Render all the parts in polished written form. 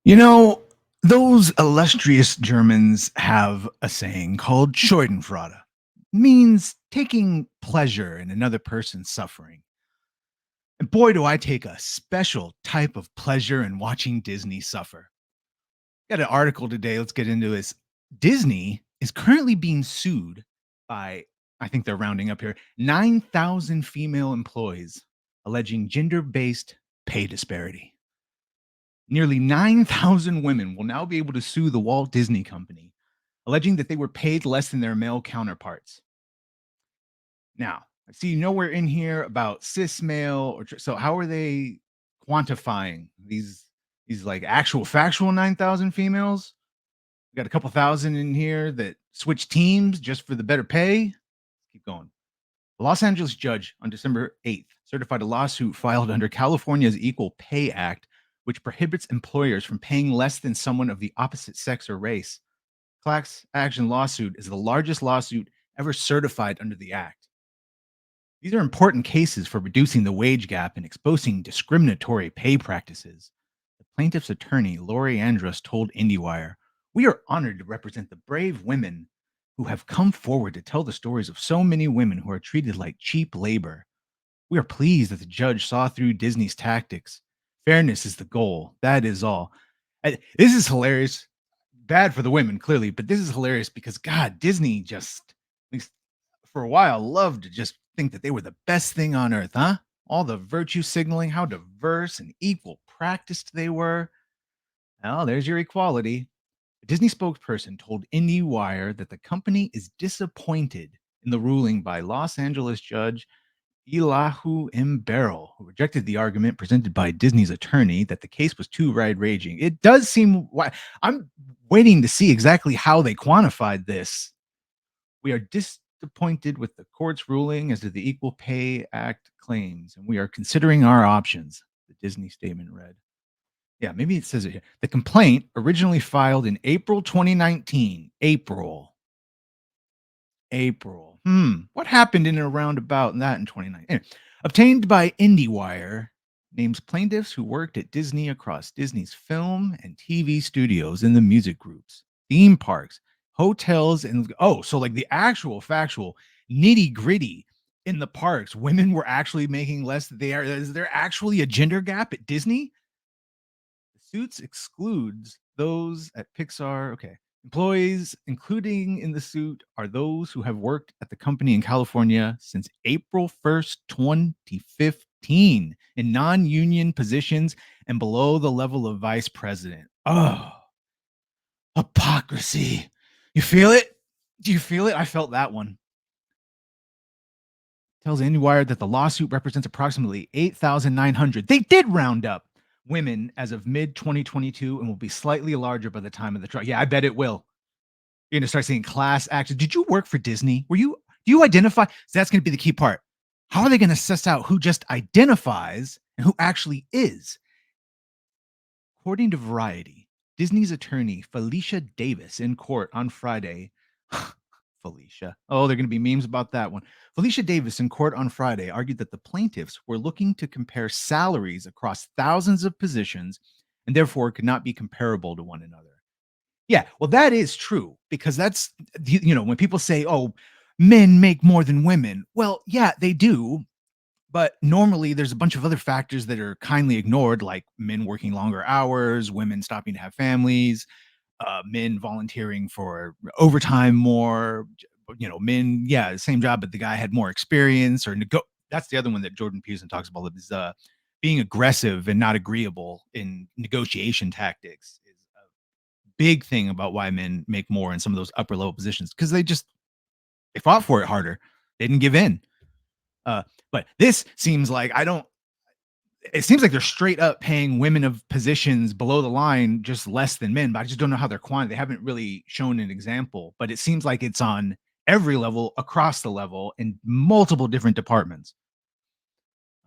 You know, those illustrious Germans have a saying called Schadenfreude, means taking pleasure in another person's suffering. And boy, do I take a special type of pleasure in watching Disney suffer. Got an article today. Let's get into this. Disney is currently being sued by, I think they're rounding up here, 9,000 female employees alleging gender based pay disparity. Nearly 9,000 women will now be able to sue the Walt Disney Company, alleging that they were paid less than their male counterparts. Now, I see nowhere in here about cis male so how are they quantifying these like actual factual 9,000 females? We got a couple thousand in here that switch teams just for the better pay. Keep going. A Los Angeles judge on December 8th certified a lawsuit filed under California's Equal Pay Act, which prohibits employers from paying less than someone of the opposite sex or race. Class action lawsuit is the largest lawsuit ever certified under the act. These are important cases for reducing the wage gap and exposing discriminatory pay practices. The plaintiff's attorney, Lori Andrus, told IndieWire, "We are honored to represent the brave women who have come forward to tell the stories of so many women who are treated like cheap labor. We are pleased that the judge saw through Disney's tactics. Fairness is the goal. That is all." This is hilarious. Bad for the women, clearly, but this is hilarious because God, Disney just, at least for a while, loved to just think that they were the best thing on earth, huh? All the virtue signaling, how diverse and equal practiced they were. Well, there's your equality. A Disney spokesperson told IndieWire that the company is disappointed in the ruling by Los Angeles judge Elihu M. Barrow, who rejected the argument presented by Disney's attorney that the case was too wide-ranging. It does seem why I'm waiting to see exactly how they quantified this. We are disappointed with the court's ruling as to the Equal Pay Act claims, and we are considering our options, the Disney statement read. Yeah, maybe it says it here. The complaint, originally filed in April 2019, April. What happened in and around about that in 2019? Anyway, obtained by IndieWire, names plaintiffs who worked at Disney across Disney's film and TV studios in the music groups, theme parks, hotels, and so like the actual factual nitty gritty in the parks, women were actually making less. Is there actually a gender gap at Disney? The suits excludes those at Pixar. Okay. Employees, including in the suit, are those who have worked at the company in California since April 1st, 2015, in non union positions and below the level of vice president. Oh, hypocrisy. You feel it? Do you feel it? I felt that one. Tells IndieWire that the lawsuit represents approximately 8,900. They did round up women as of mid 2022 and will be slightly larger by the time of the trial. Yeah, I bet it will. You're going to start seeing class action. Did you work for Disney? Do you identify? So that's going to be the key part. How are they going to suss out who just identifies and who actually is? According to Variety, Disney's attorney, Felicia Davis, in court on Friday. Felicia. Oh, there are going to be memes about that one. Felicia Davis in court on Friday argued that the plaintiffs were looking to compare salaries across thousands of positions and therefore could not be comparable to one another. Yeah, well, that is true because that's, when people say, oh, men make more than women. Well, yeah, they do. But normally there's a bunch of other factors that are kindly ignored, like men working longer hours, women stopping to have families, men volunteering for overtime more, men, yeah, same job, but the guy had more experience that's the other one that Jordan Peterson talks about is being aggressive and not agreeable in negotiation tactics is a big thing about why men make more in some of those upper level positions because they fought for it harder. They didn't give in. But this seems like it seems like they're straight up paying women of positions below the line just less than men, but I just don't know how they're they haven't really shown an example, but it seems like it's on every level across the level in multiple different departments.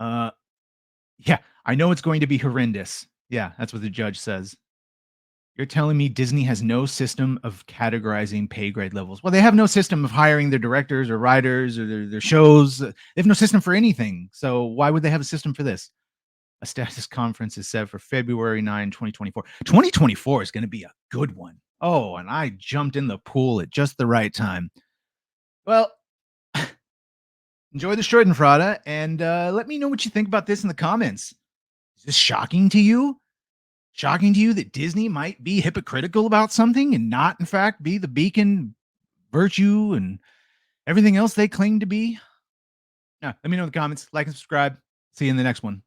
Yeah, I know it's going to be horrendous. Yeah, that's what the judge says. You're telling me Disney has no system of categorizing pay grade levels? Well, they have no system of hiring their directors or writers or their shows. They have no system for anything. So why would they have a system for this? A status conference is set for February 9, 2024. 2024 is going to be a good one. Oh, and I jumped in the pool at just the right time. Well, enjoy the Schadenfreude and let me know what you think about this in the comments. Is this shocking to you? Shocking to you that Disney might be hypocritical about something and not, in fact, be the beacon, virtue, and everything else they claim to be? Yeah, let me know in the comments. Like and subscribe. See you in the next one.